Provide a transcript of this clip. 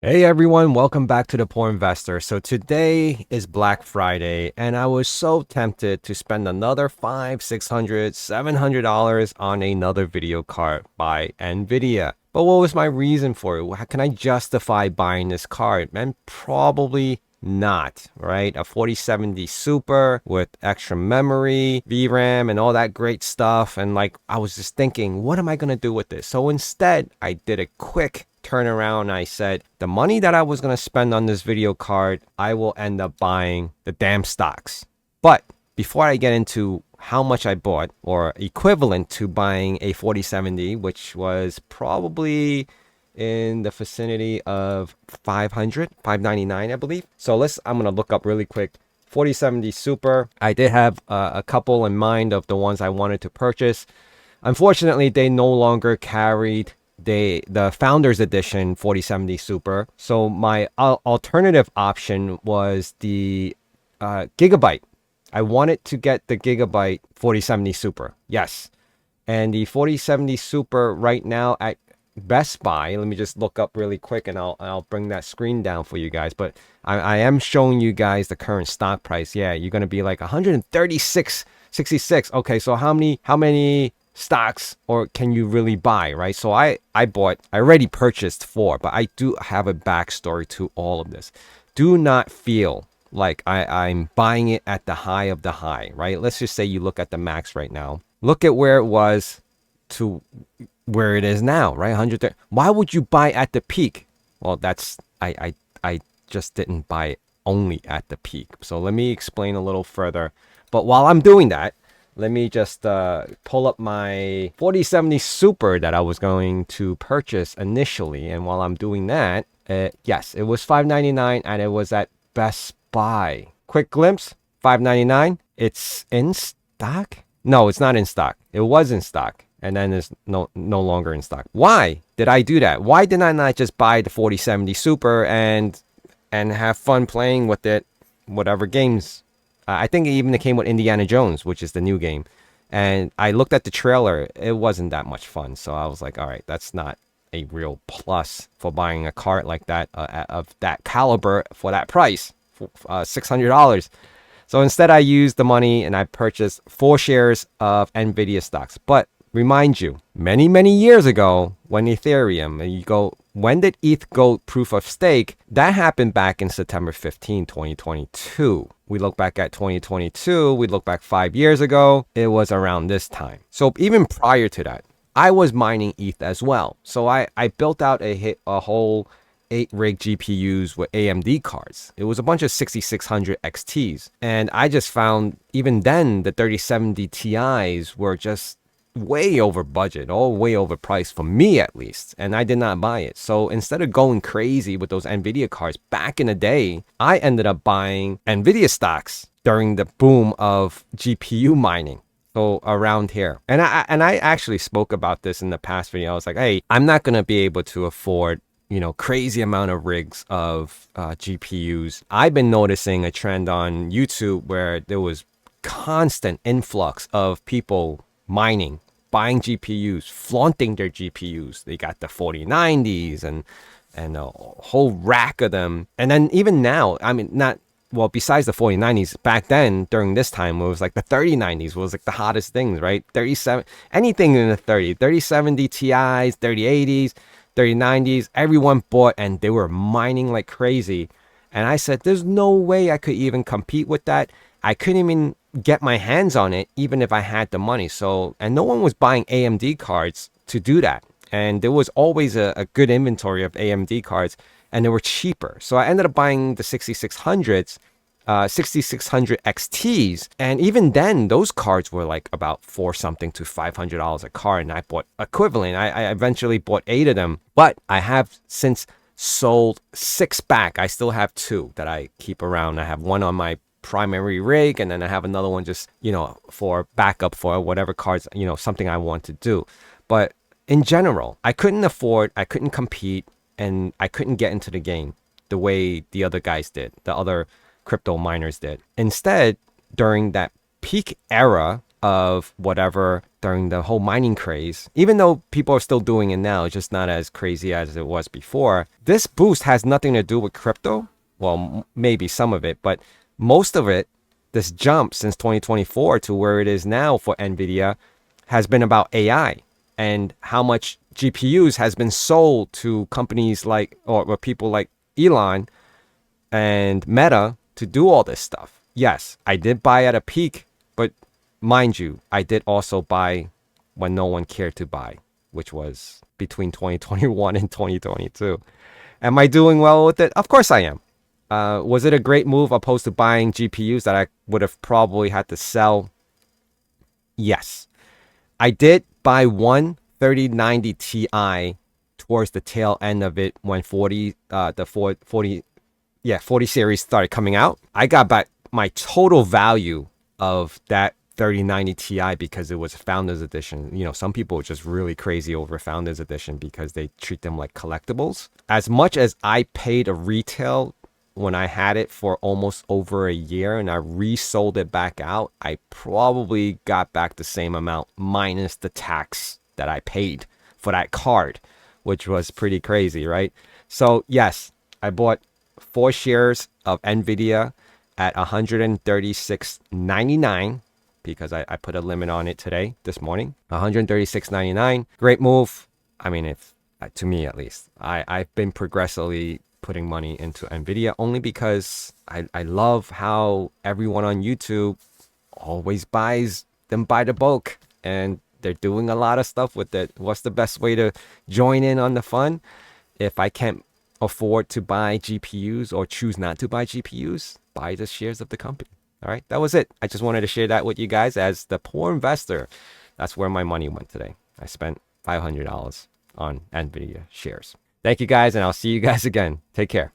Hey everyone, welcome back to the Poor Investor. So today is Black Friday, and I was so tempted to spend another $500, $600, $700 on another video card by NVIDIA. But what was my reason for it? How can I justify buying this card? And probably not, right? A 4070 Super with extra memory, VRAM, and all that great stuff. And like, I was just thinking, what am I going to do with this? So instead, I did a quick turn around. I said, the money that I was going to spend on this video card, I will end up buying the damn stocks. But before I get into how much I bought, or equivalent to buying a 4070, which was probably in the vicinity of 500, 599, I believe. So I'm going to look up really quick. 4070 Super. I did have a couple in mind of the ones I wanted to purchase. Unfortunately, they no longer carried the Founders Edition 4070 Super. So my alternative option was the Gigabyte. I wanted to get the Gigabyte 4070 Super. Yes. And the 4070 Super right now at Best Buy, let me just look up really quick and I'll bring that screen down for you guys. But I am showing you guys the current stock price. Yeah, you're going to be like 136.66. Okay, so how many stocks or can you really buy, right? So I already purchased 4, but I do have a backstory to all of this. Do not feel like I'm buying it at the high of the high, right? Let's just say you look at the max right now. Look at where it was to where it is now, right? 130. Why would you buy at the peak? Well, that's I just didn't buy it only at the peak. So let me explain a little further. But while I'm doing that, let me just pull up my 4070 Super that I was going to purchase initially. And while I'm doing that, yes, it was $599 and it was at Best Buy. Quick glimpse, $599. It's in stock? No, it's not in stock. It was in stock. And then it's no longer in stock. Why did I do that? Why did I not just buy the 4070 Super and have fun playing with it, whatever games? I think it even came with Indiana Jones, which is the new game. And I looked at the trailer. It wasn't that much fun. So I was like, all right, that's not a real plus for buying a cart like that of that caliber for that price, $600. So instead, I used the money and I purchased 4 shares of NVIDIA stocks. But remind you, many years ago, when Ethereum, and you go, when did ETH go proof of stake? That happened back in September 15, 2022. We look back at 2022, we look back 5 years ago, it was around this time. So even prior to that, I was mining ETH as well. So I built out a whole 8 rig GPUs with AMD cards. It was a bunch of 6600 XTs. And I just found even then the 3070 Ti's were just way over budget, or way overpriced for me at least, and I did not buy it. So instead of going crazy with those NVIDIA cards back in the day, I ended up buying NVIDIA stocks during the boom of GPU mining. So around here, and I actually spoke about this in the past video. I was like, hey, I'm not gonna be able to afford crazy amount of rigs of GPUs. I've been noticing a trend on YouTube where there was constant influx of people mining, buying GPUs, flaunting their GPUs. They got the 4090s and a whole rack of them. And then even now, I mean, not, well, besides the 4090s, back then, during this time, it was like the 3090s was like the hottest things, right? 37, anything in the 3070 Ti's, 3080s, 3090s, everyone bought and they were mining like crazy. And I said, there's no way I could even compete with that. I couldn't even get my hands on it, even if I had the money. So, and no one was buying AMD cards to do that. And there was always a good inventory of AMD cards, and they were cheaper. So I ended up buying the 6600s, 6600 XTs. And even then, those cards were like about $4 something to $500 a card. And I bought equivalent. I eventually bought 8 of them, but I have since sold 6 back. I still have 2 that I keep around. I have one on my primary rig, and then I have another one just, for backup for whatever cards, something I want to do. But in general, I couldn't compete, and I couldn't get into the game the way the other guys did, the other crypto miners did. Instead, during that peak era of whatever during the whole mining craze, even though people are still doing it now, it's just not as crazy as it was before. This boost has nothing to do with crypto. Well, maybe some of it, but most of it, this jump since 2024 to where it is now for NVIDIA, has been about AI and how much GPUs has been sold to companies like, or people like Elon and Meta to do all this stuff. Yes, I did buy at a peak, but mind you, I did also buy when no one cared to buy, which was between 2021 and 2022. Am I doing well with it? Of course I am. Was it a great move opposed to buying GPUs that I would have probably had to sell? Yes. I did buy one 3090 Ti towards the tail end of it when 40 series started coming out. I got back my total value of that 3090 Ti because it was Founders Edition. You know, some people are just really crazy over Founders Edition because they treat them like collectibles. As much as I paid a retail when I had it for almost over a year and I resold it back out, I probably got back the same amount minus the tax that I paid for that card, which was pretty crazy, right? So yes, I bought 4 shares of NVIDIA at $136.99 because I put a limit on it this morning. $136.99. Great move. I mean, if to me at least, I've been progressively putting money into NVIDIA only because I love how everyone on YouTube always buys them by the bulk and they're doing a lot of stuff with it. What's the best way to join in on the fun? If I can't afford to buy GPUs or choose not to buy GPUs, buy the shares of the company. All right, that was it. I just wanted to share that with you guys as the poor investor. That's where my money went today. I spent $500 on NVIDIA shares. Thank you guys, and I'll see you guys again. Take care.